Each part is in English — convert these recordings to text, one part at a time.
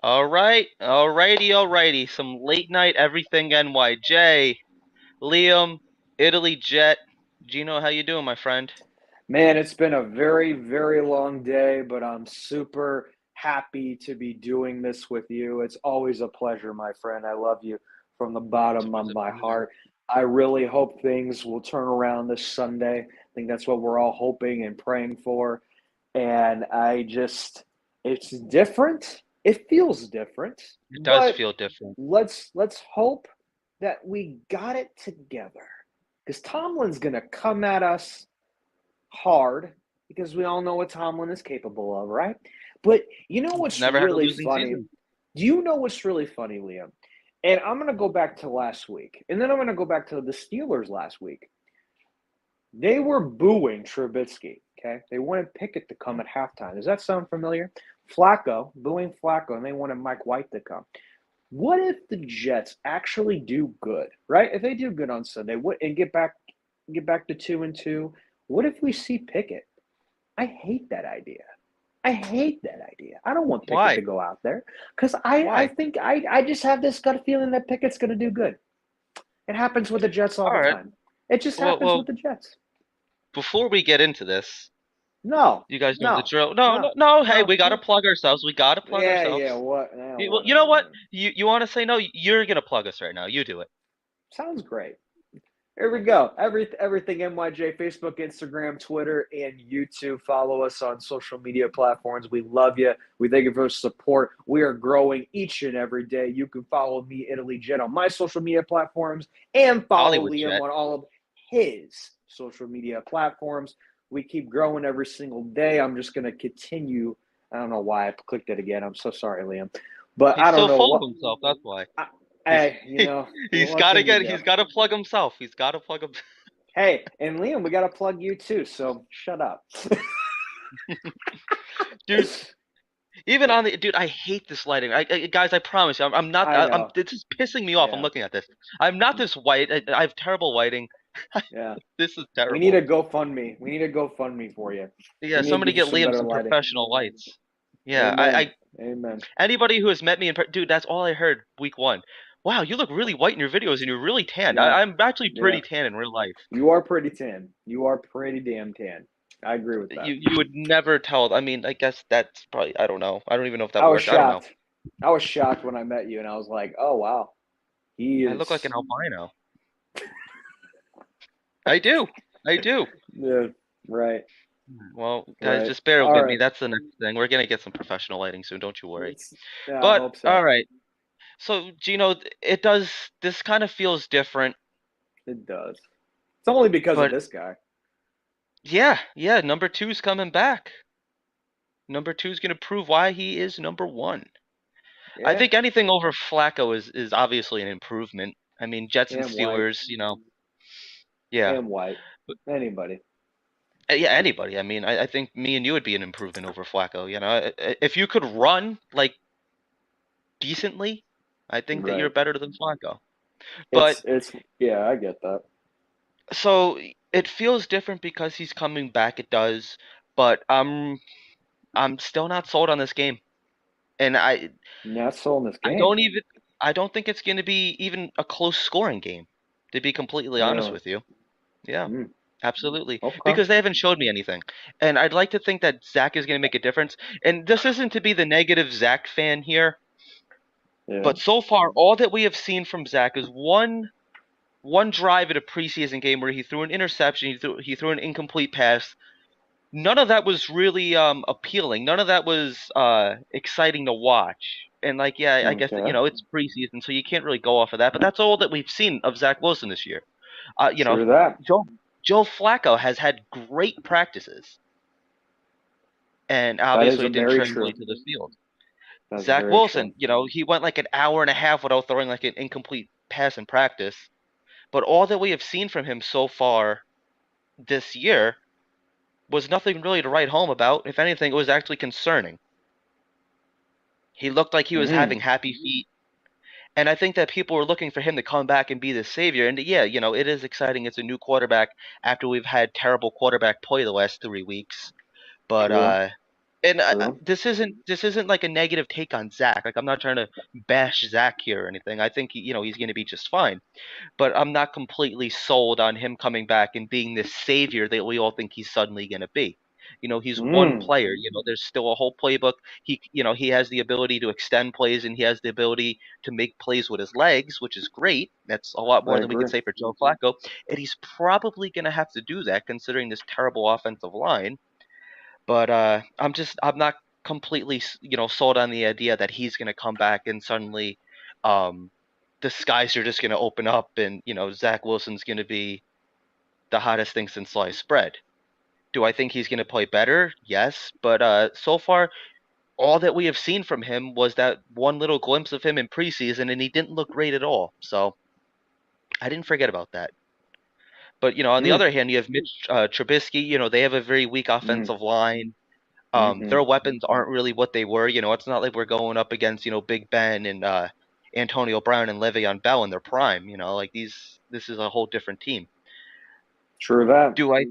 Alrighty. Some late night everything NYJ. Liam, Italy Jet. Gino, how you doing, my friend? Man, it's been a very, very long day, but I'm super happy to be doing this with you. It's always a pleasure, my friend. I love you from the It's bottom always of a my pleasure. heart. I really hope things will turn around this Sunday. I think that's what we're all hoping and praying for. And it's different. It feels different, It does but feel different. let's hope that we got it together. Because Tomlin's gonna come at us hard because we all know what Tomlin is capable of, right? But you know He's what's never had a really losing funny? season. Do you know what's really funny, Liam? And I'm going to go back to last week, and then I'm going to go back to the Steelers last week. They were booing Trubisky, okay? They wanted Pickett to come at halftime. Does that sound familiar? Flacco, booing Flacco, and they wanted Mike White to come. What if the Jets actually do good, right? If they do good on Sunday, and get back to 2-2, what if we see Pickett? I hate that idea. I hate that idea. I don't want Pickett Why? to go out there because I Why? think I just have this gut feeling that Pickett's going to do good. It happens with the Jets all All the right. time. It just Well, happens with well, the Jets. before we get into this, No, you guys know the no, drill. No, no, no, no. Hey, no, we gotta no. plug ourselves. We gotta plug Yeah, yeah. ourselves. What? Yeah, You know what? whatever. You want to say no? You're gonna plug us right now. You do it. Sounds great. Here we go. Everything NYJ, Facebook, Instagram, Twitter, and YouTube. Follow us on social media platforms. We love you. We thank you for the support. We are growing each and every day. You can follow me, Italy Jet, on my social media platforms and follow Hollywood Liam Jet. on all of his social media platforms. We keep growing every single day. I'm just going to continue. I don't know why I clicked it again. I'm so sorry, Liam. But He's I don't so know full of what. himself. That's why. I, He's hey, he's what gotta can you get. do? He's gotta plug himself. He's gotta plug him. Hey, and Liam, we got to plug you too. So shut up. Dude, even on the dude, I hate this lighting. Guys, I promise you, I'm not. I I'm. know. This is pissing me off. I'm Yeah. looking at this. I'm not this white. I have terrible lighting. Yeah. This is We need terrible. a GoFundMe. We need a GoFundMe for you. Yeah, We need to somebody get you get some Liam better some lighting. professional lights. Yeah, Amen. Amen. anybody who has met me dude, that's all I heard week one. Wow, you look really white in your videos and you're really tan. Yeah. I'm actually Yeah. pretty tan in real life. You are pretty tan. You are pretty damn tan. I agree with that. You would never tell. I mean, I guess that's probably. I don't know. I don't even know if that I was works. I don't know. shocked. I was shocked when I met you and I was like, oh wow. He I look like an is albino. I do. I do. yeah, right. Well, guys, Right. just bear All with me. right. That's the next thing. We're gonna get some professional lighting soon. Don't you worry. Let's yeah, I But hope all so. right. So, Gino, it does. This kind of feels different. It does. It's only because of But this guy. yeah. Number two's coming back. Number two's gonna prove why he is number one. I Yeah. think anything over Flacco is obviously an improvement. I mean, Jets and And white. Steelers. Yeah. And white. Anybody. Yeah, anybody. I mean, I think me and you would be an improvement over Flacco. If you could run like decently, I think that you're Right. better than Flacco. But It's yeah, I get that. so it feels different because he's coming back. It does, but I'm still not sold on this game, and Not sold in this I game. don't even I don't think it's going to be even a close scoring game. To be completely honest Really. with you, yeah. Mm, Absolutely. okay. Because they haven't showed me anything. And I'd like to think that Zach is going to make a difference. And this isn't to be the negative Zach fan here, Yeah. but so far, all that we have seen from Zach is one drive at a preseason game where he threw an interception, he threw an incomplete pass. None of that was really appealing. None of that was exciting to watch. And like, yeah, I guess that, Okay. it's preseason, so you can't really go off of that. But that's all that we've seen of Zach Wilson this year. True that. Joe Joe Flacco has had great practices, and That is obviously a it didn't very true. translate to the field. That's Zach very true. Wilson, he went like an hour and a half without throwing like an incomplete pass in practice. But all that we have seen from him so far this year was nothing really to write home about. If anything, it was actually concerning. He looked like he was Mm, having happy feet. And I think that people were looking for him to come back and be the savior. And yeah, it is exciting as a new quarterback after we've had terrible quarterback play the last 3 weeks. But true. And True. this isn't like a negative take on Zach. Like I'm not trying to bash Zach here or anything. I think he's going to be just fine. But I'm not completely sold on him coming back and being this savior that we all think he's suddenly going to be. He's one Mm, player. There's still a whole playbook. He has the ability to extend plays and he has the ability to make plays with his legs, which is great. That's a lot I more than we could agree. say for Joe Flacco. And he's probably going to have to do that considering this terrible offensive line. But I'm not completely sold on the idea that he's going to come back and suddenly um, the skies are just going to open up and Zach Wilson's going to be the hottest thing since sliced bread. Do I think he's going to play better? Yes, but so far all that we have seen from him was that one little glimpse of him in preseason, and he didn't look great at all. So I didn't forget about that. But on the Mm, other hand, you have Mitch Trubisky. They have a very weak mm, offensive line. mm-hmm. Their weapons aren't really what they were. It's not like we're going up against Big Ben and Antonio Brown and Le'Veon Bell in their prime. Like this is a whole different team. True that. Do I?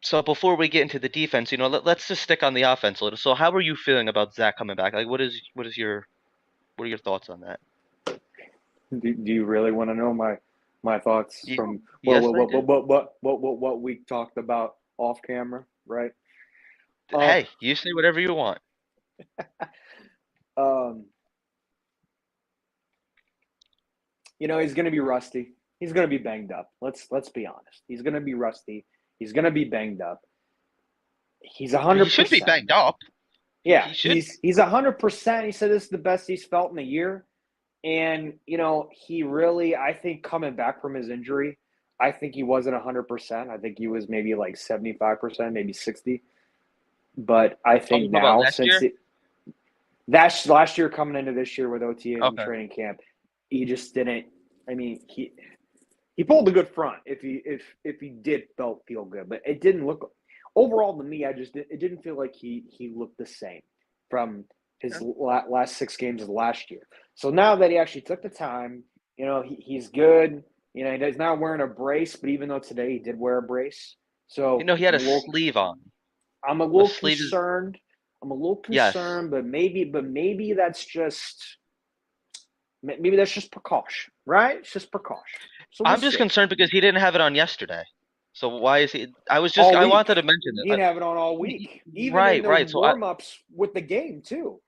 So before we get into the defense, let's just stick on the offense a little. So how are you feeling about Zach coming back? Like, what are your thoughts on that? Do you really want to know my thoughts Yeah. from Yes, I do. what we talked about off camera, right? Uh, Hey, you say whatever you want. um, he's going to be rusty. He's going to be banged up. Let's be honest. He's going to be rusty. He's going to be banged up. He's He should be 100%. banged up. Yeah, He should. he's 100%. He said this is the best he's felt in a year. And, he really, I think coming back from his injury, I think he wasn't 100%. I think he was maybe like 75%, maybe 60. But I Oh, think how about now, last since year? that's last year coming into this year with OTAs and Okay. training camp, he just didn't. I mean, he pulled a good front if he did feel good, but it didn't look overall to me. It didn't feel like he looked the same from his last 6 games of last year. So now that he actually took the time, he's good. He's not wearing a brace, but even though today he did wear a brace, so He had a sleeve on. I'm a A little sleeve is concerned. I'm a little yes. concerned, but maybe that's just precaution, right? It's just precaution. So we'll I'm just see. concerned because he didn't have it on yesterday. So why is he? All I week. wanted to mention He it. didn't have it on all week, even in Right, the right. So warm ups with the game too.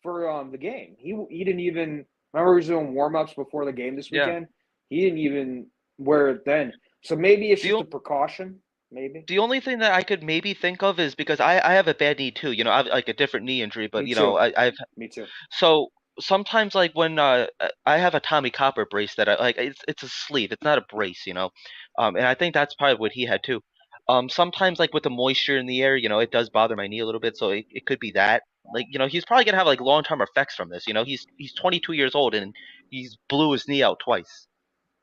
For the game, he didn't even remember he was doing warm ups before the game this yeah. weekend. He didn't even wear it then. So maybe it's just a The precaution. Maybe. the only thing that I could maybe think of is because I have a bad knee too. I have like a different knee injury, but Me too. I've Me too. so sometimes like when I have a Tommy Copper brace that I like it's a sleeve, it's not a brace, and I think that's probably what he had too. Sometimes like with the moisture in the air, it does bother my knee a little bit, so it could be that. Like, he's probably gonna have like long-term effects from this. He's 22 years old and he's blew his knee out twice.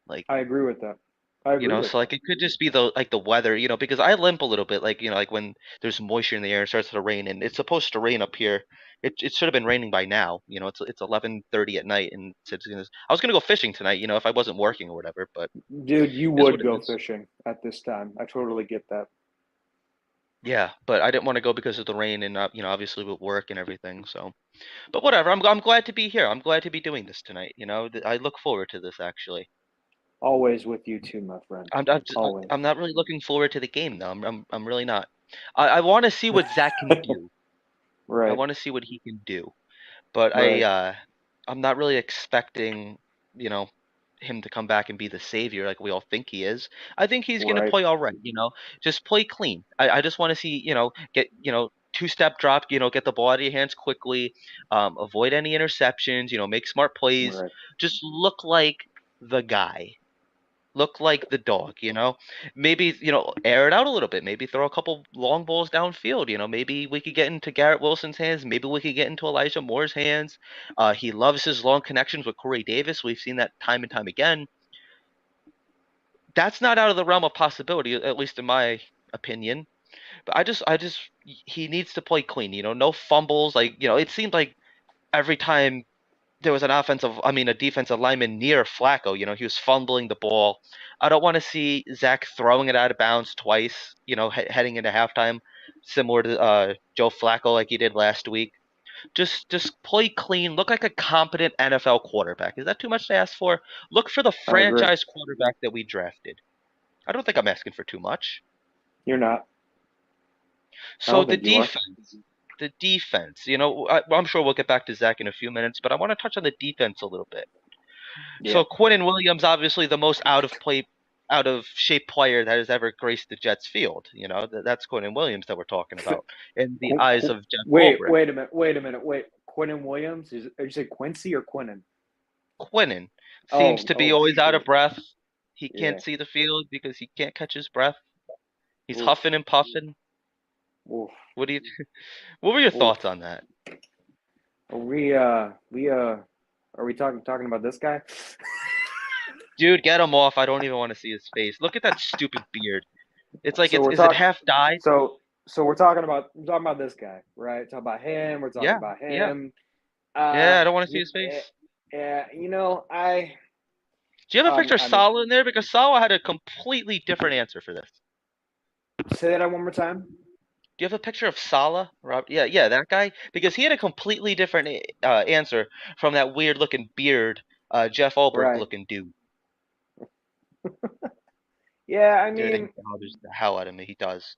Like, I agree with that. I agree with so that. like it could just be the weather, because I limp a little bit, like like when there's moisture in the air and it starts to rain, and it's supposed to rain up here. It should have been raining by now. It's 11:30 at night, and I was gonna go fishing tonight, if I wasn't working or whatever, but Dude, you it is what would it go is. fishing at this time. I totally get that. Yeah, but I didn't want to go because of the rain and obviously with work and everything. So, but whatever. I'm glad to be here. I'm glad to be doing this tonight. I look forward to this actually. Always with you too, my friend. Always. I'm not really looking forward to the game though. I'm really not. I want to see what Zach can do. I Right. want to see what he can do. But Right. I'm not really expecting, you know, him to come back and be the savior like we all think he is. I think he's gonna Right. play all right, just play clean. I just want to see, get, two-step drop, get the ball out of your hands quickly, avoid any interceptions, make smart plays, Right. just look like the guy. Look like the dog, Maybe, air it out a little bit. Maybe throw a couple long balls downfield, Maybe we could get into Garrett Wilson's hands. Maybe we could get into Elijah Moore's hands. He loves his long connections with Corey Davis. We've seen that time and time again. That's not out of the realm of possibility, at least in my opinion. But he needs to play clean, no fumbles. Like, it seems like every time there was a defensive lineman near Flacco. He was fumbling the ball. I don't want to see Zach throwing it out of bounds twice, heading into halftime, similar to Joe Flacco like he did last week. Just play clean. Look like a competent NFL quarterback. Is that too much to ask for? Look for the I agree. franchise quarterback that we drafted. I don't think I'm asking for too much. You're not. I So don't the think you are. defense, I'm sure we'll get back to Zach in a few minutes, but I want to touch on the defense a little bit. Yeah. So Quinnen Williams, obviously the most out of shape player that has ever graced the Jets field. That's Quinnen Williams that we're talking about in the eyes of Jeff Wait, Ulbrich. wait a minute. Wait a minute. Wait. Quinnen Williams? Did you say Quincy or Quinnen? Quinnen seems Oh, to be oh, always out of shoot. breath. He Yeah. can't see the field because he can't catch his breath. He's Oof. huffing and puffing. Oof. What do you? What were your Oof. thoughts on that? Are we talking about this guy? Dude, get him off. I don't even want to see his face. Look at that stupid beard. It's like So we're is it talking. half dyed? So we're talking about this guy, right? Talking about him. We're talking Yeah, about yeah, him. yeah. I don't want to see You, his face. I Do you have a picture of I mean, Salah in there? Because Salah had a completely different answer for this. say that one more time. Do you have a picture of Salah, Rob? Yeah, yeah, that guy. Because he had a completely different answer from that weird looking beard, Jeff Ulbrich Right. looking dude. Yeah, I Dude, mean, he bothers the hell out of me. He does.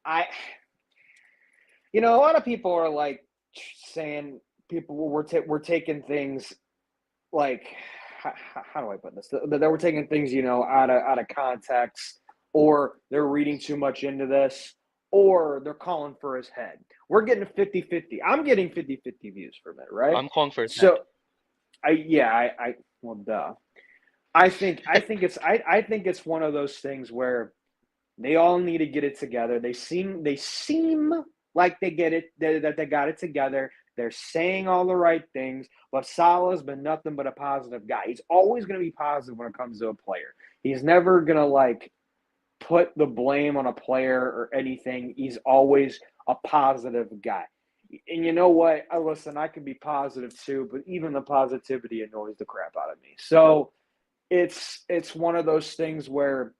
I a lot of people are like saying we're taking things like how do I put this? That we're taking things out of context, or they're reading too much into this, or they're calling for his head. We're getting 50-50. I'm getting 50-50 views from it, right? I'm calling for his head. So I well, duh. I think it's one of those things where they all need to get it together. They seem like they get it, that they got it together. They're saying all the right things, but Salah's been nothing but a positive guy. He's always going to be positive when it comes to a player. He's never going to like put the blame on a player or anything. He's always a positive guy. And you know what? Listen, I can be positive too, but even the positivity annoys the crap out of me. So it's one of those things where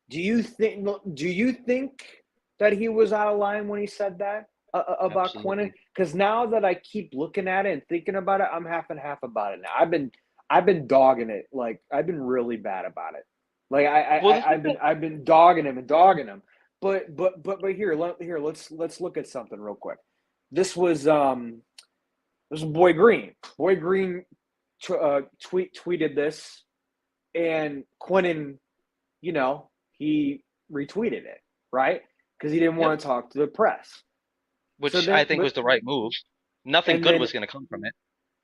do you think that he was out of line when he said that about Quinnen? Absolutely. Because now that I keep looking at it and thinking about it, I'm half and half about it now. I've been dogging it. Like I've been really bad about it. Like Well, the I, I thing I've been that I've been dogging him and dogging him. But here, let's look at something real quick. This was Boy Green. Boy Green tweeted this, and Quinnen, he retweeted it, right? Because he didn't Yep, want to talk to the press. So which I then, think was the right move. Nothing and good then, was going to come from it.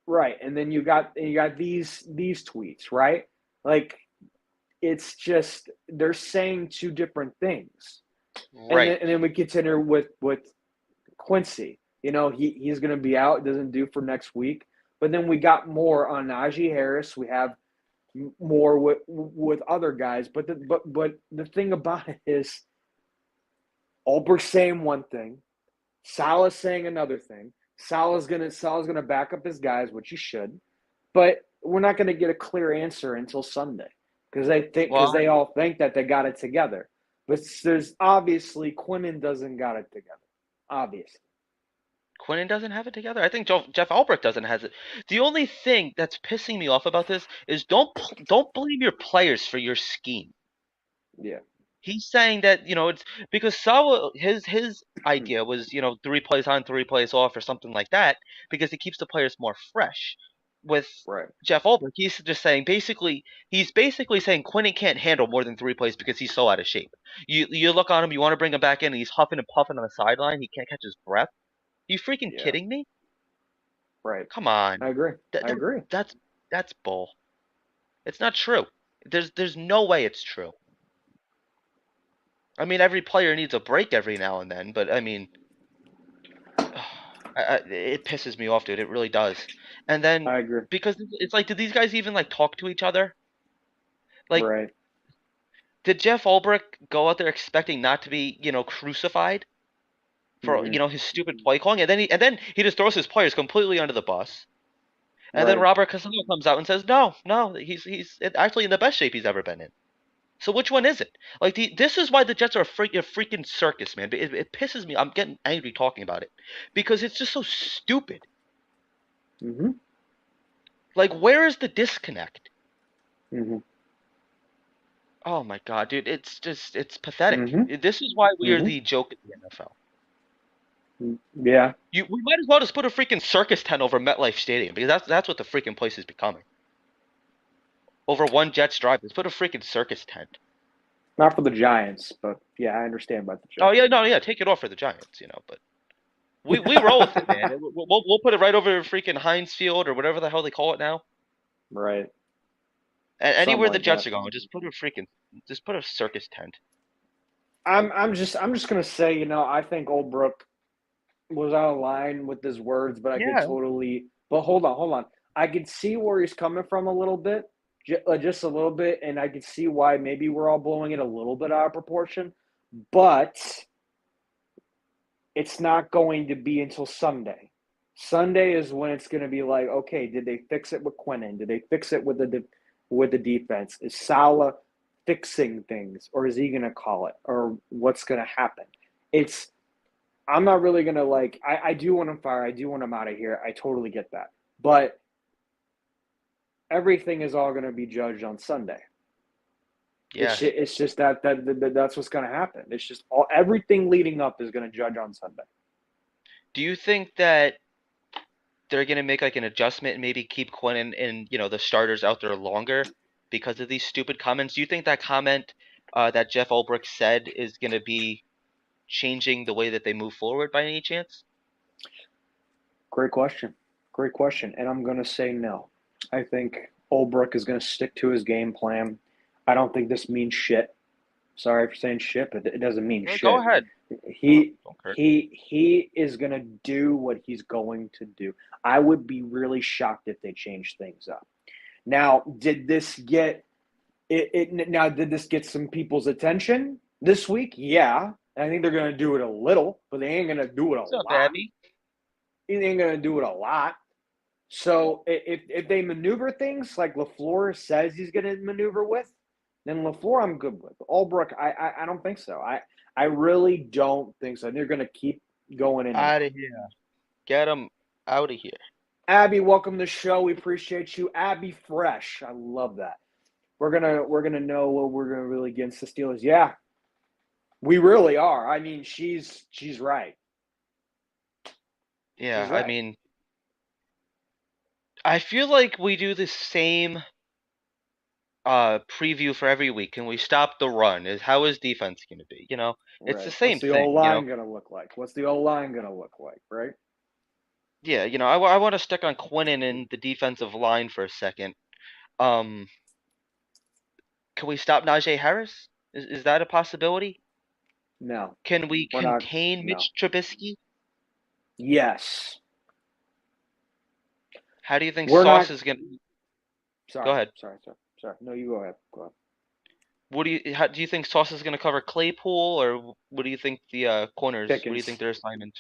right, and then you got these tweets, right? Like it's just they're saying two different things, and Right. then we continue with Quincy. He's going to be out. Doesn't do for next week. But then we got more on Najee Harris. We have more with other guys. But the thing about it is, Ulbrich saying one thing, Salah's saying another thing. Salah's gonna back up his guys, which he should. But we're not going to get a clear answer until Sunday because Well, they all think that they got it together. But there's obviously Quinnen doesn't got it together. Obviously. Quinnen doesn't have it together. I think Jeff Albrecht doesn't has it. The only thing that's pissing me off about this is don't blame your players for your scheme. Yeah. He's saying that it's because Sawa his idea was 3 plays on, 3 plays off, or something like that because it keeps the players more fresh. With Right. Jeff Ulbrich, he's basically saying Quinnen can't handle more than 3 plays because he's so out of shape. You look on him, you want to bring him back in, and he's huffing and puffing on the sideline. He can't catch his breath. You freaking Yeah. kidding me? Right. Come on. I agree. That, I that agree. that's bull. It's not true. There's no way it's true. I mean, every player needs a break every now and then, but I mean, it pisses me off, dude. It really does. And then I agree. because it's like, did these guys even like talk to each other? Like, Right. did Jeff Ulbrich go out there expecting not to be, crucified for Mm-hmm. his stupid play calling, and then he just throws his players completely under the bus? And then Right. Robert Castillo comes out and says, no, no, he's actually in the best shape he's ever been in. So which one is it? Like this is why the Jets are a freaking circus, man. It pisses me. I'm getting angry talking about it because it's just so stupid. Mm-hmm. Like, where is the disconnect? Mm-hmm. Oh my God, dude, it's pathetic. Mm-hmm. This is why we are Mm-hmm. the joke of the NFL. Yeah. We might as well just put a freaking circus tent over MetLife Stadium because that's what the freaking place is becoming. Over one Jets drive, let's put a freaking circus tent. Not for the Giants, but yeah, I understand about the Oh Jets. yeah, no, yeah, take it off for the Giants, but we roll with it, man. We'll put it right over freaking Heinz Field or whatever the hell they call it now. Right. And Something anywhere the like that. Jets are going, just put a circus tent. I'm just gonna say, I think Oldbrook was out of line with his words, but I could Yeah. totally. But hold on. I could see where he's coming from a little bit, just a little bit, and I could see why maybe we're all blowing it a little bit out of proportion. But it's not going to be until Sunday. Sunday is when it's going to be like, okay, did they fix it with Quinnen? Did they fix it with the defense? Is Salah fixing things, or is he going to call it, or what's going to happen? It's I'm not really going to like. I do want him fired. I do want him out of here. I totally get that, but everything is all going to be judged on Sunday. Yeah. It's just that's what's going to happen. It's just everything leading up is going to judge on Sunday. Do you think that they're gonna make like an adjustment and maybe keep Quinn and the starters out there longer because of these stupid comments? Do you think that comment that Jeff Ulbrich said is gonna be changing the way that they move forward by any chance? Great question. Great question. And I'm going to say no. I think Olbrook is going to stick to his game plan. I don't think this means shit. Sorry for saying shit, but it doesn't mean No, go shit. ahead. Don't hurt. He is going to do what he's going to do. I would be really shocked if they changed things up. Now, did this get did this get some people's attention this week? Yeah. I think they're going to do it a little, but they ain't going to do it a What's up, lot. Abby? They ain't going to do it a lot. So if they maneuver things like LaFleur says he's going to maneuver with, then LaFleur I'm good with. Albrook, I don't think so. I really don't think so. They're going to keep going in and Out out. of here. Get him out of here. Abby, welcome to the show. We appreciate you. Abby Fresh, I love that. We're gonna know what we're gonna really against the Steelers. Yeah, we really are. I mean, she's right. Yeah, She's I right. mean, I feel like we do the same preview for every week. Can we stop the run? How is defense going to be? It's the Right. What's same the O thing. line gonna look like? What's the O line gonna look like? Right. Yeah, I want to stick on Quinnen and the defensive line for a second. Um, can we stop Najee Harris? Is that a possibility? No, Can we we're not. contain No. Mitch Trubisky? Yes. How do you think We're Sauce not. is going to go Sorry. ahead? Sorry. No, you go ahead. Go ahead. How do you think Sauce is going to cover Claypool, or what do you think the corners? What do you think Pickens. their assignment?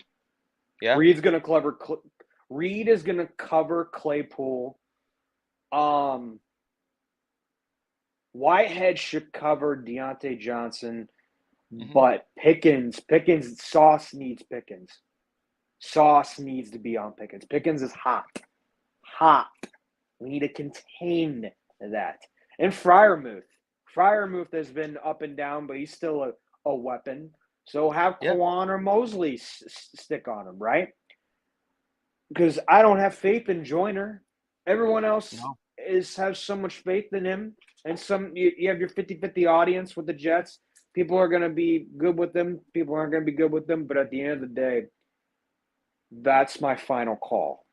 Yeah. Reed's gonna cover. Reed is gonna cover Claypool. Um, Whitehead should cover Deontay Johnson, Hmm. but Sauce needs Pickens. Sauce needs to be on Pickens. Pickens is hot. Hot. We need to contain that. And Fryermuth has been up and down, but he's still a weapon. So have Yeah. Kwan or Mosley stick on him, right? Because I don't have faith in Joyner. Everyone else No. has so much faith in him. And you have your 50-50 audience with the Jets. People are going to be good with them. People aren't going to be good with them. But at the end of the day, that's my final call.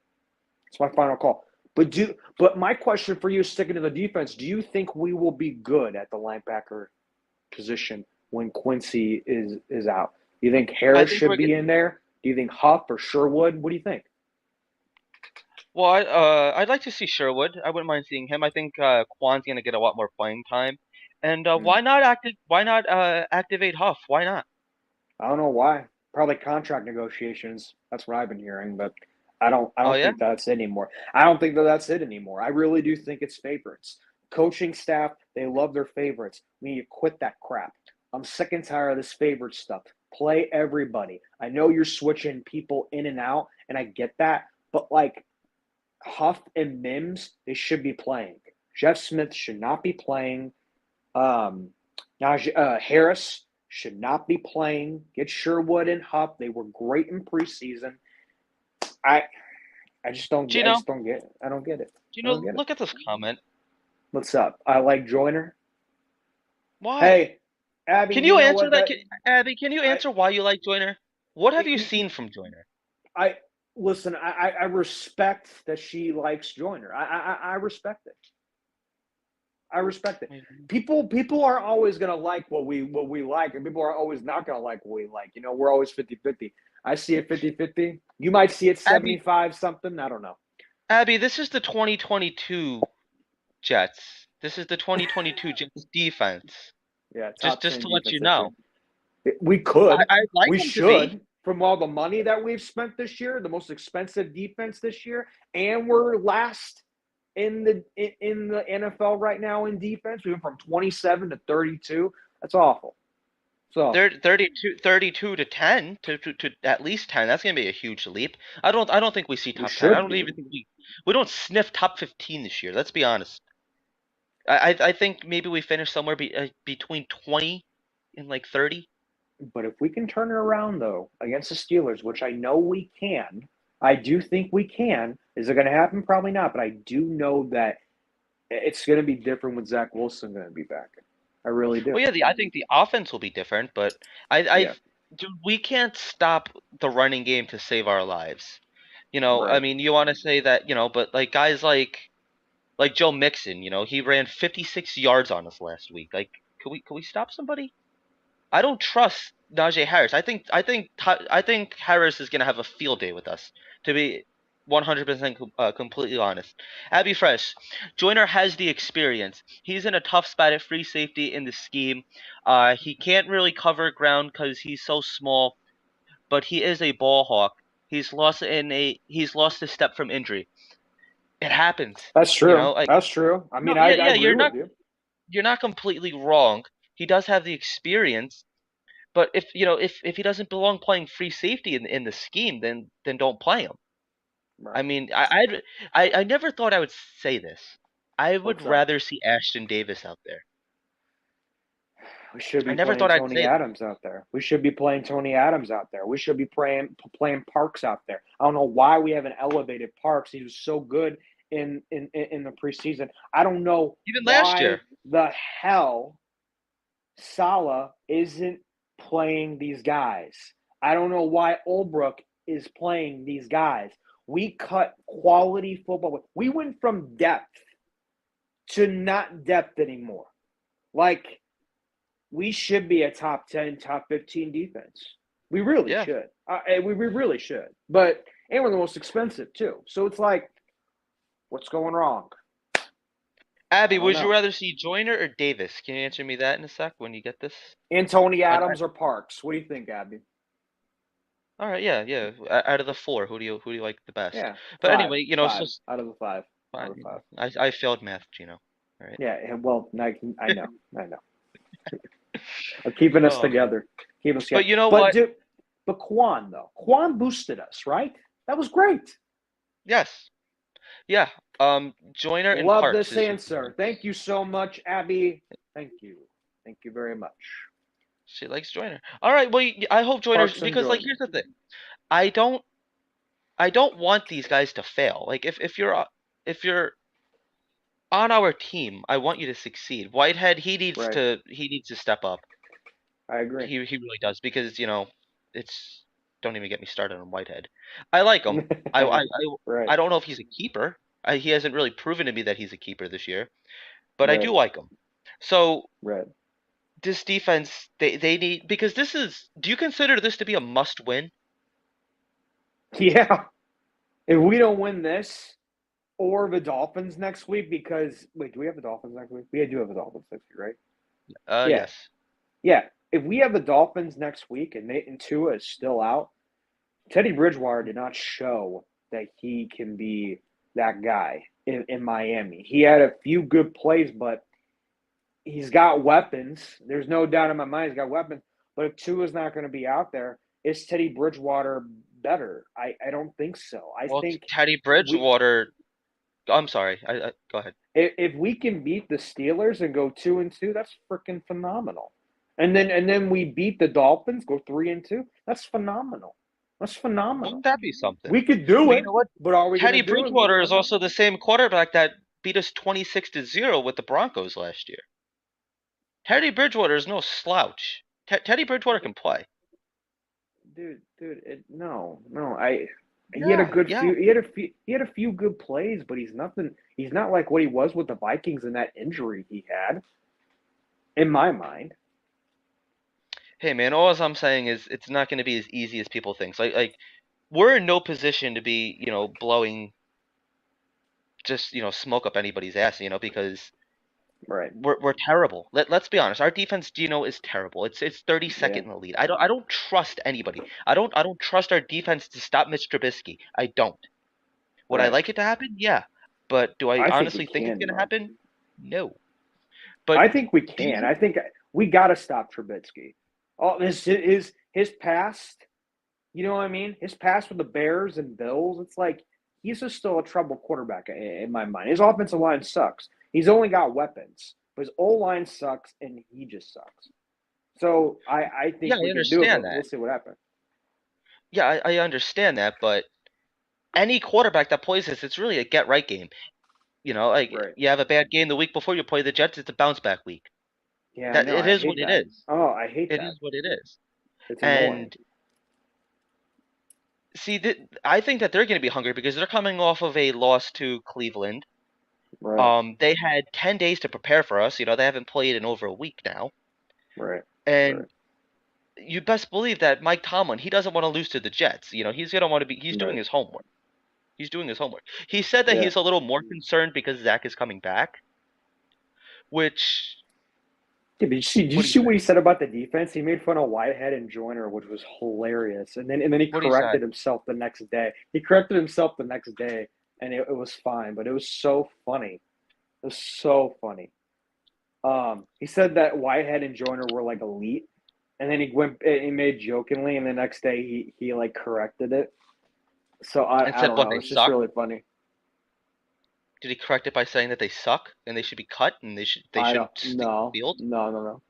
It's my final call. But my question for you, sticking to the defense, do you think we will be good at the linebacker position when Quincy is out? Do you think I Harris think should we're be in there? Do you think Huff or Sherwood? What do you think? Well, I'd like to see Sherwood. I wouldn't mind seeing him. I think Quan's gonna get a lot more playing time, and Hmm. why not activate Huff? Why not? I don't know why. Probably contract negotiations. That's what I've been hearing, but I Oh don't yeah. think that's it anymore. I don't think that that's it anymore. I really do think it's favorites. Coaching staff, they love their favorites. We need to quit that crap. I'm sick and tired of this favorite stuff. Play everybody. I know you're switching people in and out, and I get that, but like Huff and Mims, they should be playing. Jeff Smith should not be playing. Um, Harris should not be playing. Get Sherwood and Huff. They were great in preseason. I I Gino, just don't get it. I don't get it. I don't Gino, get it. look at this comment. What's up? I like Joyner. Why? Hey, Abby, Can you you know answer what that, that Abby? Can you I answer why you like Joyner? What have you seen from Joyner? I listen. I respect that she likes Joyner. I respect it. I respect it. People are always gonna like what we like, and people are always not gonna like what we like. You know, we're always 50-50. I see it 50-50. You might see it Abby, 75 something. I don't know. Abby, this is the 2022 Jets. This is the 2022 Jets defense. Yeah, Just top just 10 to let you defense history. know, We could. I'd like We them to be. should. From all the money that we've spent this year, the most expensive defense this year, and we're last in the NFL right now in defense. We went from 27 to 32. That's awful. So 32 to 10 to at least 10. That's gonna be a huge leap. I don't think we see we top 10. I should don't be. even think we don't sniff top 15 this year. Let's be honest. I think maybe we finish somewhere between 20 and like 30. But if we can turn it around though against the Steelers, which I know we can, I do think we can. Is it going to happen? Probably not. But I do know that it's going to be different with Zach Wilson going to be back. I really do. Well, yeah, I think the offense will be different, but I Yeah. dude, we can't stop the running game to save our lives. I Right. mean, you want to say that, but like guys like Joe Mixon, he ran 56 yards on us last week. Like, could we stop somebody? I don't trust Najee Harris. I think Harris is gonna have a field day with us. To be 100% completely honest, Abby Fresh, Joyner has the experience. He's in a tough spot at free safety in the scheme. He can't really cover ground because he's so small, but he is a ball hawk. He's lost a step from injury. It happens. That's true. Like, That's true. I no, mean, yeah, I yeah, agree you're not with you. you're not completely wrong. He does have the experience. But if he doesn't belong playing free safety in the scheme, then don't play him. Right. I mean, I never thought I would say this. I would What's up? rather see Ashton Davis out there. We should I be never playing thought I'd Tony say that. Adams out there. We should be playing Tony Adams out there. We should be playing Parks out there. I don't know why we haven't elevated Parks. He was so good in the preseason. I don't know Even last why year. the hell Salah isn't playing these guys. I don't know why Olbrook is playing these guys. We cut quality football. We went from depth to not depth anymore. Like we should be a top 10, top 15 defense. We really Yeah. should. We really should. But and we're the most expensive too. So it's like, what's going wrong? I Abby, don't would you know. rather see Joyner or Davis? Can you answer me that in a sec when you get this? And Tony I, Adams or Parks? What do you think, Abby? all right, yeah, yeah. Out of the four, who do you like the best? Yeah, But anyway, so five out of the five, out fine, of the five. I failed math, Gino. All right. Yeah, well, I know, I know. I'm keeping us Oh man. together, keep us But together. you know But what? dude, but Quan though, Quan boosted us, right? That was great. Yes. Yeah. Joyner and Love Parks this is answer. Thank you so much, Abby. Thank you very much. she likes Joyner. All right. Well, I hope Joyner Parks and because like Joyner. here's the thing. I don't I don't want these guys to fail. Like if you're on our team, I want you to succeed. Whitehead, Right. he needs to step up. I agree. He really does because it's don't even get me started on Whitehead. I like him. I I I, Right. I don't know if he's a keeper. He hasn't really proven to me that he's a keeper this year, but I Right. do like him. So Right. this defense, they need because this is. Do you consider this to be a must win? Yeah. If we don't win this or the Dolphins next week, because wait, do we have the Dolphins next week? We do have the Dolphins next week, right? Yeah. Yes. Yeah. If we have the Dolphins next week and Tua is still out, Teddy Bridgewater did not show that he can be that guy in Miami. He had a few good plays, but he's got weapons. There's no doubt in my mind he's got weapons. But if Tua's not going to be out there, is Teddy Bridgewater better? I don't think so. I Well, think Teddy we Bridgewater. I'm sorry. Go ahead. if we can beat the Steelers and go 2-2, that's freaking phenomenal. And then we beat the Dolphins, go 3-2. That's phenomenal. That's phenomenal. Wouldn't that be something? We could do But you it, know what? but are we going to Teddy do it, Bridgewater Liam? I is don't know. also the same quarterback that beat us 26-0 with the Broncos last year. Teddy Bridgewater is no slouch. Teddy Bridgewater can play. Dude, no, no. I he had a Yeah, good yeah. few. He had a few good plays, but he's nothing. He's not like what he was with the Vikings and that injury he had. In my mind, Hey man, all I'm saying is it's not going to be as easy as people think. Like we're in no position to be, blowing just, smoke up anybody's ass, because right? we're terrible. Let's be honest. Our defense, is terrible. It's Yeah, 32nd in the lead. I don't trust anybody. I don't trust our defense to stop Mitch Trubisky. I don't. Would I right. like it to happen? Yeah. But do I I think we honestly think it's can going to though. happen? No. But I think we these can. I think we got to stop Trubisky. Oh, his past. You know what I mean? His past with the Bears and Bills. It's like he's just still a trouble quarterback in my mind. His offensive line sucks. He's only got weapons, but his O line sucks, and he just sucks. So I yeah, think I we can do it, understand but we'll that. see what happens. Yeah, I understand that, but any quarterback that plays this, it's really a get right game. Like Right. you have a bad game the week before you play the Jets, it's a bounce back week. Yeah, I That know. it I is what hate it that. is. Oh, I hate It that. is what it is. It's annoying. And see, I think that they're going to be hungry because they're coming off of a loss to Cleveland. Right. They had 10 days to prepare for us. They haven't played in over a week now. Right. Right. And you best believe that Mike Tomlin, he doesn't want to lose to the Jets. He's going to want to be, he's doing Right. his homework. He's doing his homework. He said that Yeah. he's a little more concerned because Zach is coming back, which, Yeah, but did you what do you see say? what he said about the defense? He made fun of Whitehead and Joyner, which was hilarious. And then he What do you say? corrected himself the next day. He corrected himself the next day, and it was fine. But it was so funny. It was so funny. He said that Whitehead and Joyner were like elite, and then he made jokingly, and the next day he like corrected it. So And I said don't what, know. they It's just suck? really funny. Did he correct it by saying that they suck and they should be cut and they I don't shouldn't stay on no the field? no no no.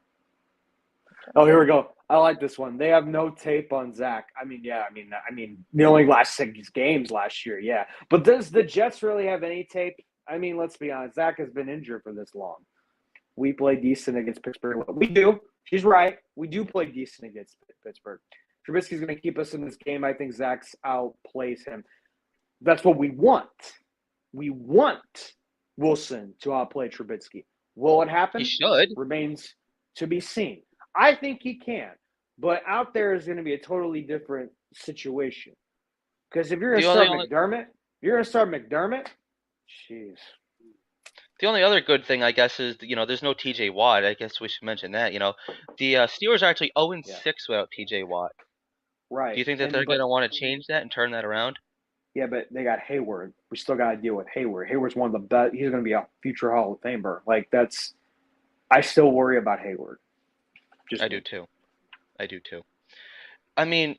Oh, here we go. I like this one. They have no tape on Zach. I mean, yeah. I mean, the only last 6 games last year, yeah. But does the Jets really have any tape? I mean, let's be honest. Zach has been injured for this long. We play decent against Pittsburgh. We do. She's right. We do play decent against Pittsburgh. Trubisky's going to keep us in this game. I think Zach's outplays him. That's what we want. We want Wilson to outplay Trubisky. Will it He happen? should. Remains to be seen. I think he can, but out there is going to be a totally different situation. Because if you're going The to only, start only McDermott, jeez. the only other good thing I guess is there's no T.J. Watt. I guess we should mention that. The Steelers are actually 0 Yeah, 6 without T.J. Watt. Do right. you think that And they're going but to want to change that and turn that around? yeah, but they got Hayward. We still got to deal with Hayward. Hayward's one of the best. He's going to be a future Hall of Famer. Like that's. I still worry about Hayward. I Just do me. too. I do too. I mean,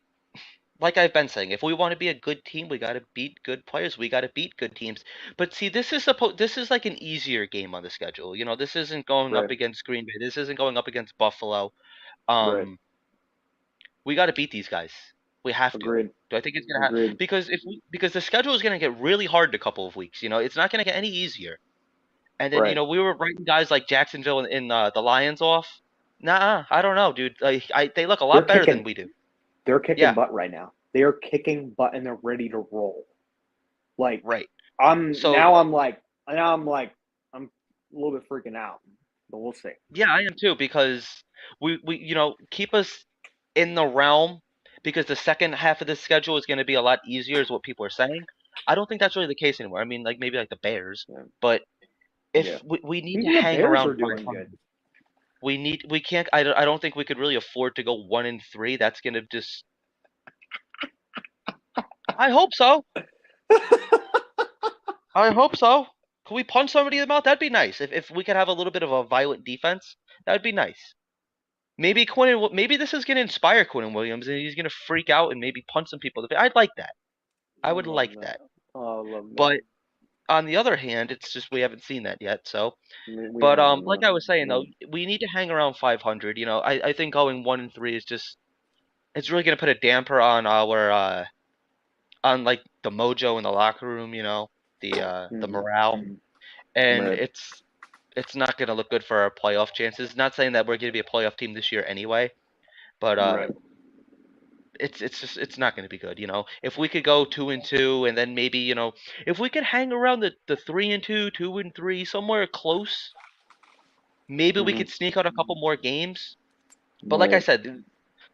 like I've been saying, if we want to be a good team, we got to beat good players. We got to beat good teams. But see, this is like an easier game on the schedule. This isn't going up Right. against Green Bay. This isn't going up against Buffalo. Right. Um, we got to beat these guys. We have to. Agreed. Do I think it's gonna happen? Agreed. Because the schedule is gonna get really hard in a couple of weeks. It's not gonna get any easier. And then Right. we were writing guys like Jacksonville and the Lions off. Nah, I don't know, dude. Like they look a They're lot better than kicking. we do. They're kicking Yeah, butt right now. They are kicking butt and they're ready to roll. Like right. I'm So now. I'm a little bit freaking out, but we'll see. yeah, I am too because we keep us in the realm because the second half of the schedule is going to be a lot easier, is what people are saying. I don't think that's really the case anymore. I mean, like maybe like the Bears, Yeah. but Yeah. if we need to Even the hang Bears around are doing 500, good. we can't. I don't think we could really afford to go 1-3. That's going to just. I hope so. I hope so. Can we punch somebody in the mouth? That'd be nice. If we could have a little bit of a violent defense, that'd be nice. Maybe this is gonna inspire Quinnen Williams, and he's gonna freak out and maybe punch some people. I'd like that. I I would love like that. that. Oh, I love that. But on the other hand, it's just we haven't seen that yet. So, We but haven't. like I was saying Yeah. though, we need to hang around 500. I think going 1-3 is just it's really gonna put a damper on our on like the mojo in the locker room. The Mm-hmm. morale, Mm-hmm. and Right. it's not gonna look good for our playoff chances. Not saying that we're gonna be a playoff team this year anyway, but Right. it's not going to be good. If we could go 2-2, and then maybe if we could hang around the 3-2, 2-3, somewhere close, maybe we Mm-hmm. could sneak out a couple more games. But like I Right. said,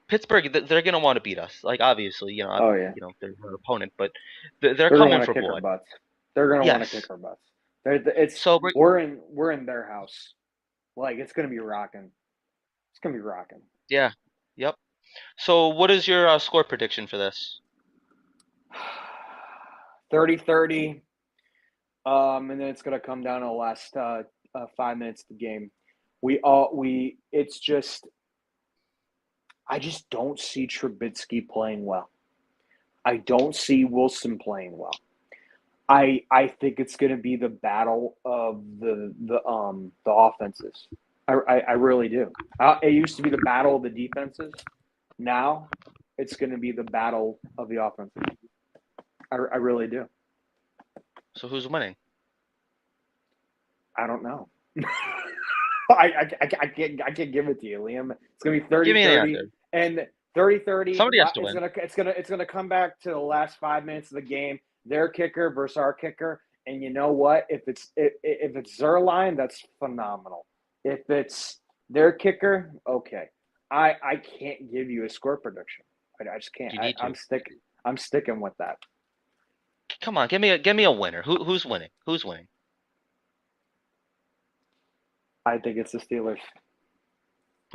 Pittsburgh, they're going to want to beat us. Like obviously, Oh yeah. they're our opponent, but they're They're gonna coming want to for kick our blood. butts. They're gonna want to kick Yes. our butts. It's So we're in their house. Like it's gonna be rocking. It's gonna be rocking. yeah, yep. So what is your score prediction for this? 30-30. And then it's gonna come down to the last 5 minutes of the game. It's just I just don't see Trubisky playing well. I don't see Wilson playing well. I think it's going to be the battle of the offenses. I really do. It used to be the battle of the defenses. Now it's going to be the battle of the offenses. I really do. So who's winning? I don't know. I can't give it to you, Liam. It's gonna be Give me an 30-30, answer. and 30-30. Somebody has to It's win. gonna come back to the last 5 minutes of the game. Their kicker versus our kicker, and you know what? If it's Zerline, that's phenomenal. If it's their kicker, okay. I can't give you a score prediction. I just can't. You need to. I'm sticking with that. Come on, give me a winner. Who's winning? Who's winning? I think it's the Steelers.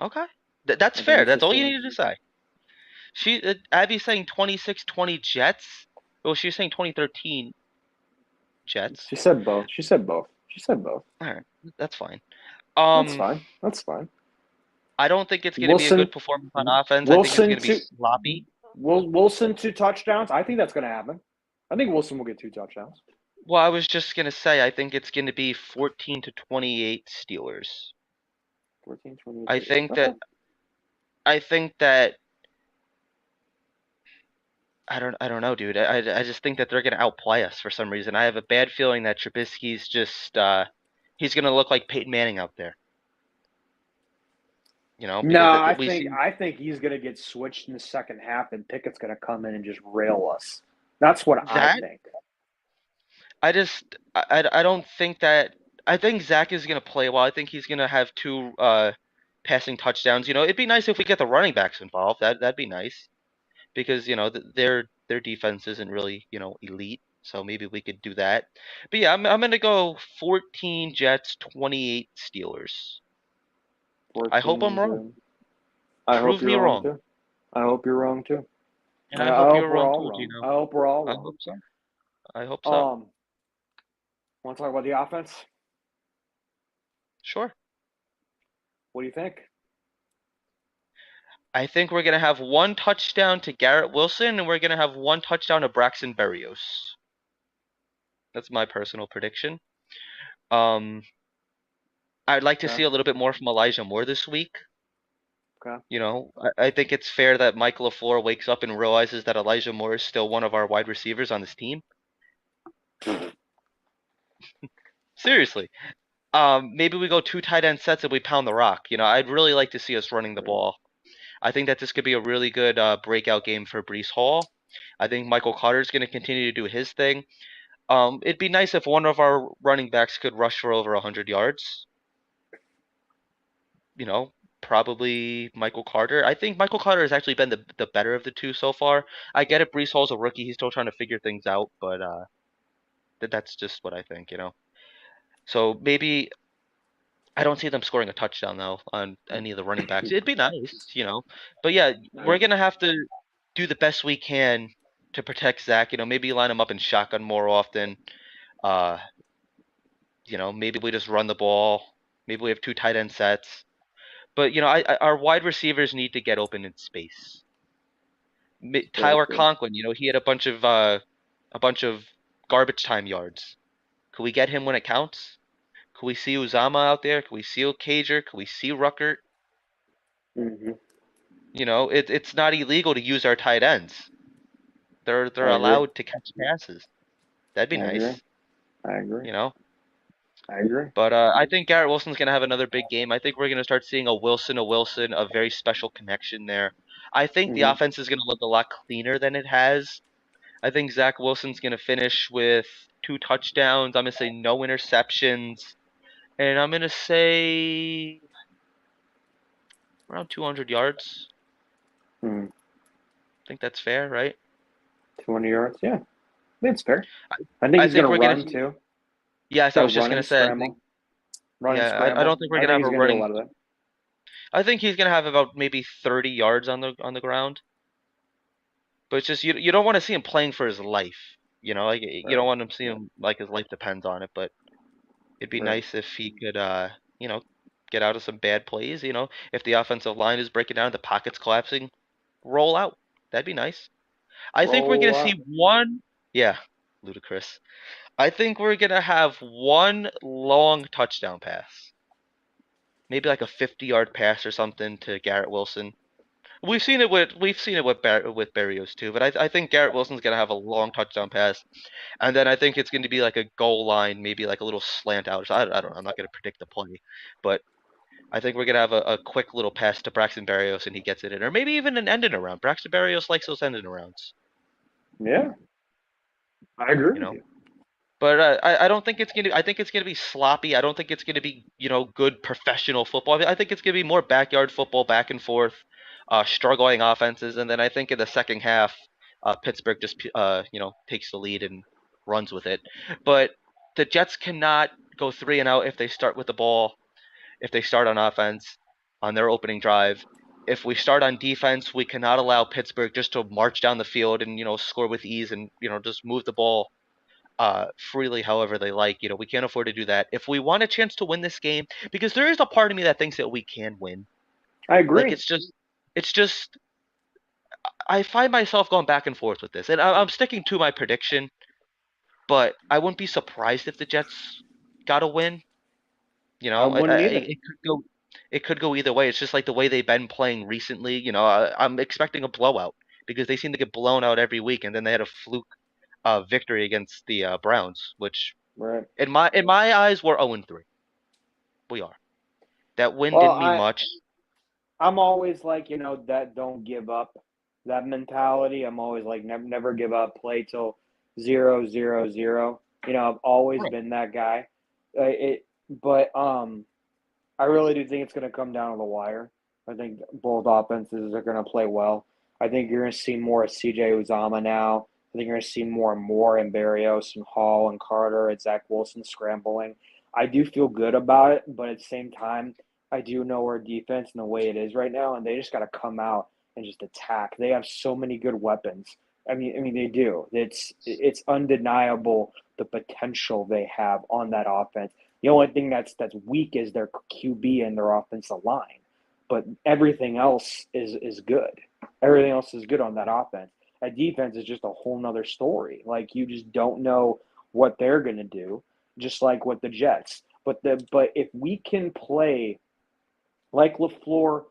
Okay. That's I think fair. it's the That's all you Steelers. needed to say. Abby's saying 26-20 Jets. Well, she's saying 2013 Jets. She said both. She said both. She said both. All right, that's fine. That's Um, fine. That's fine. I don't think it's going to be a Wilson, good performance on offense. I think it's Wilson going to be two, sloppy. Wilson 2 touchdowns. I think that's going to happen. I think Wilson will get 2 touchdowns. Well, I was just going to say I think it's going to be 14-28 Steelers. 14, 20. I think Okay. that I think that I don't know, dude. I just think that they're going to outplay us for some reason. I have a bad feeling that Trubisky's just he's going to look like Peyton Manning out there. No, Because I we think see I think he's going to get switched in the second half, and Pickett's going to come in and just rail us. That's what I that. think. I don't think that. I think Zach is going to play well. I think he's going to have two passing touchdowns. It'd be nice if we get the running backs involved. That'd be nice because their defense isn't really elite. So maybe we could do that. But yeah, I'm going to go 14 Jets, 28 Steelers. I hope 14 I'm is wrong. a. I hope Prove you're me wrong wrong, too. I hope you're wrong too. and I I hope hope you're we're wrong all too, wrong. Gino. I hope we're all I wrong. hope so. I hope so. Want to talk about the offense? Sure. What do you think? I think we're going to have one touchdown to Garrett Wilson, and we're going to have one touchdown to Braxton Berrios. That's my personal prediction. Um, I'd like to Okay. see a little bit more from Elijah Moore this week. Okay. I think it's fair that Mike LaFleur wakes up and realizes that Elijah Moore is still one of our wide receivers on this team. Seriously. Maybe we go two tight end sets and we pound the rock. I'd really like to see us running the Right. ball. I think that this could be a really good breakout game for Brees Hall. I think Michael Carter's going to continue to do his thing. It'd be nice if one of our running backs could rush for over 100 yards. Probably Michael Carter. I think Michael Carter has actually been the better of the two so far. I get it. Brees Hall's a rookie. He's still trying to figure things out, but that's just what I think. So maybe I don't see them scoring a touchdown though on any of the running backs. It'd be nice. But yeah, we're gonna have to do the best we can to protect Zach. Maybe line him up in shotgun more often. Uh, maybe we just run the ball. Maybe we have two tight end sets. But our wide receivers need to get open in space. Very Tyler true. Conklin, he had a bunch of garbage time yards. Could we get him when it counts? Could we see Uzama out there? Could we see Cager? Could we see Ruckert? Hmm. It's not illegal to use our tight ends. They're I agree. allowed to catch passes. That'd be I agree. nice, I agree. you know. I agree. But I think Garrett Wilson's gonna have another big game. I think we're gonna start seeing a very special connection there. I think the Hmm. offense is gonna look a lot cleaner than it has. I think Zach Wilson's gonna finish with 2 touchdowns. I'm gonna say no interceptions, and I'm gonna say around 200 yards. Hmm. I think that's fair, right? 20 yards. Yeah, that's fair. I, I think I he's going think to we're gonna run see. too. Yes, He's I got was just run gonna and say. I think. scramble. Run and Yeah, I scramble. don't think we're I gonna think have he's a going to do a running. lot of that. I think he's gonna have about maybe 30 yards on the ground. But it's just you don't want to see him playing for his life. Like you don't Right. want him to see him like his life depends on it. But it'd be Right. nice if he could you know, get out of some bad plays. If the offensive line is breaking down, the pocket's collapsing, roll out. That'd be nice. I think we're gonna Roll see up. one. Yeah, ludicrous. I think we're gonna have one long touchdown pass, maybe like a 50-yard pass or something to Garrett Wilson. We've seen it with Barrios too, but I think Garrett Wilson's gonna have a long touchdown pass, and then I think it's going to be like a goal line, maybe like a little slant out. I don't know. I'm not going to predict the play, but I think we're going to have a quick little pass to Braxton Berrios and he gets it in, or maybe even an ending around. Braxton Berrios likes those ending arounds, Yeah, I agree you with know. you. But I don't think it's gonna. I think it's gonna be sloppy. I don't think it's gonna be good professional football. I think it's gonna be more backyard football, back and forth, struggling offenses, and then I think in the second half, Pittsburgh just takes the lead and runs with it. But the Jets cannot go 3-and-out if they start with the ball. If they start on offense on their opening drive. If we start on defense, we cannot allow Pittsburgh just to march down the field and score with ease and just move the ball freely however they like. We can't afford to do that. If we want a chance to win this game, because there is a part of me that thinks that we can win. I Like agree. it's just I find myself going back and forth with this, and I'm sticking to my prediction. But I wouldn't be surprised if the Jets got a win. I wouldn't either. It could go either way. It's just like the way they've been playing recently. I'm expecting a blowout because they seem to get blown out every week, and then they had a fluke victory against the Browns, which Right. in my eyes we're 0-3. We are. That win Well, didn't mean much. I'm always like, that don't give up, that mentality. I'm always like, never give up, play till 0-0-0. I've always Right. been that guy. But I really do think it's going to come down to the wire. I think both offenses are going to play well. I think you're going to see more of CJ Uzama now. I think you're going to see more and more in Barrios and Hall and Carter and Zach Wilson scrambling. I do feel good about it, but at the same time, I do know our defense and the way it is right now, and they just got to come out and just attack. They have so many good weapons. I mean, they do. It's undeniable the potential they have on that offense. The only thing that's weak is their QB and their offensive line, but everything else is good. Everything else is good on that offense. That defense is just a whole nother story. Like you just don't know what they're gonna do, just like with the Jets. But if we can play like LaFleur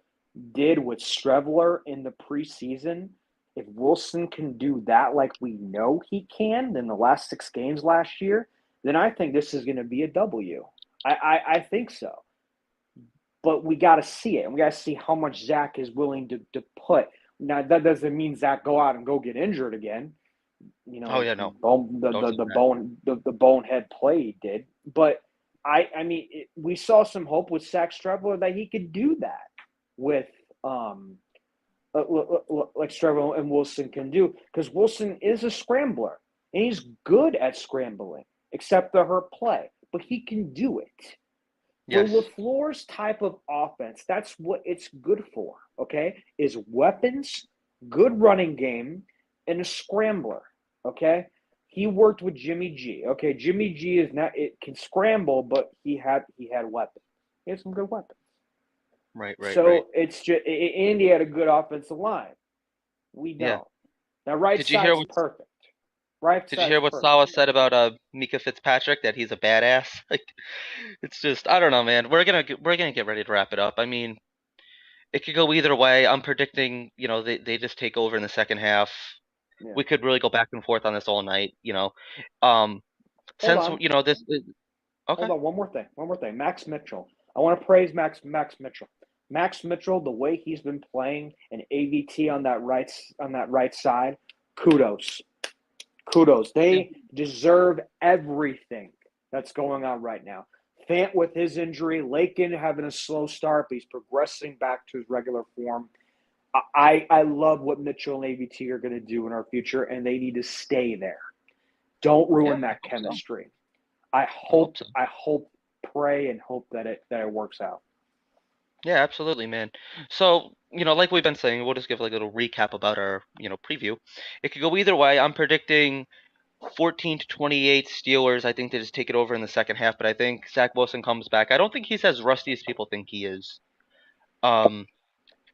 did with Strevler in the preseason, if Wilson can do that like we know he can in the last 6 games last year, then I think this is going to be a W. I think so. But we got to see it. And we got to see how much Zach is willing to put. Now, that doesn't mean Zach go out and go get injured again. Oh yeah, no, don't do The that. bonehead play he did. But we saw some hope with Zach Strevler that he could do that with like Strevler and Wilson can do because Wilson is a scrambler and he's good at scrambling, except the hurt play, but he can do it. For Yes. LaFleur's type of offense, that's what it's good for, okay? Is weapons, good running game, and a scrambler, okay? He worked with Jimmy G. Okay, Jimmy G is not it can scramble, but he had weapons. He had some good weapons. Right, right, right. So it's just Indy had a good offensive line. We Yeah. don't. Now right Did you hear side's what perfect. Right Did you side's hear what perfect. Salah said about Mika Fitzpatrick, that he's a badass? Like, it's just, I don't know, man. We're gonna get ready to wrap it up. I mean, it could go either way. I'm predicting, they just take over in the second half. Yeah. We could really go back and forth on this all night. Um, Hold since on. this Hold okay. on. One more thing. One more thing. Max Mitchell. I want to praise Max Mitchell. Max Mitchell, the way he's been playing an AVT on that right side, kudos. Kudos. Yeah. They deserve everything that's going on right now. Fant with his injury, Lakin having a slow start, but he's progressing back to his regular form. I love what Mitchell and AVT are going to do in our future, and they need to stay there. Don't Yeah, ruin I that hope so. chemistry. I hope so. Pray, and hope that it works out. Yeah, absolutely, man. So, like we've been saying, we'll just give like a little recap about our, preview. It could go either way. I'm predicting 14-28 Steelers. I think they just take it over in the second half, but I think Zach Wilson comes back. I don't think he's as rusty as people think he is. Um,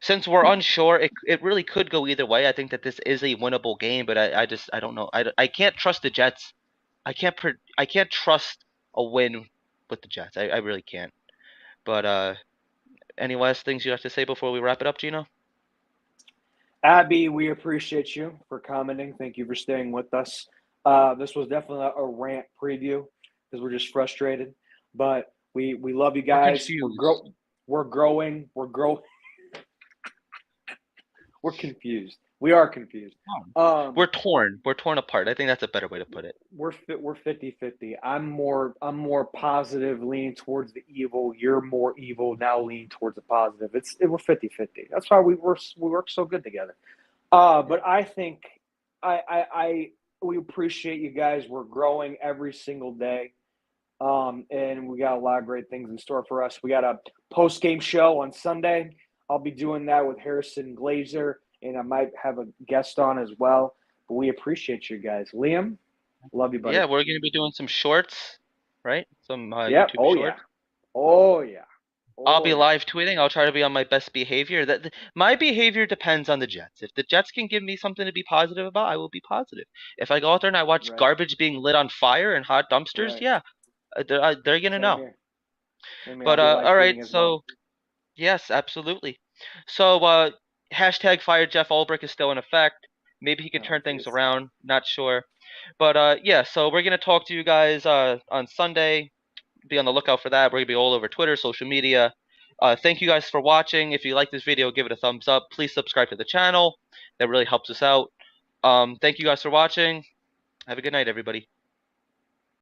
since we're unsure, it really could go either way. I think that this is a winnable game, but I don't know. I can't trust the Jets. I can't trust a win with the Jets. I really can't. But any last things you have to say before we wrap it up, Gino? Abby, we appreciate you for commenting. Thank you for staying with us. This was definitely a rant preview because we're just frustrated, but we love you We're guys. confused. We're growing. We're confused. We are confused. We're torn. We're torn apart. I think that's a better way to put it. We're 50-50. I'm more positive, leaning towards the evil. You're more evil, now leaning towards the positive. We're 50-50. That's why we work so good together. But I think we appreciate you guys. We're growing every single day. And we got a lot of great things in store for us. We got a post game show on Sunday. I'll be doing that with Harrison Glazer, and I might have a guest on as well. But we appreciate you guys. Liam, love you, Yeah, buddy. we're gonna be doing some shorts, right? Some Yep. YouTube Oh yeah. shorts. Oh yeah. I'll Oh be yeah. live tweeting. I'll try to be on my best behavior. My behavior depends on the Jets. If the Jets can give me something to be positive about, I will be positive. If I go out there and I watch Right. garbage being lit on fire and hot dumpsters, Right. yeah, they're gonna Same know. here. Same here. I'll But be live all right. tweeting as well. So yes, absolutely. So hashtag fire Jeff Ulbrich is still in effect. Maybe he can Oh turn things jeez. around. Not sure. But yeah. So we're gonna talk to you guys on Sunday. Be on the lookout for that. We're gonna be all over Twitter, social media. Thank you guys for watching. If you like this video, give it a thumbs up. Please subscribe to the channel. That really helps us out. Thank you guys for watching. Have a good night, everybody.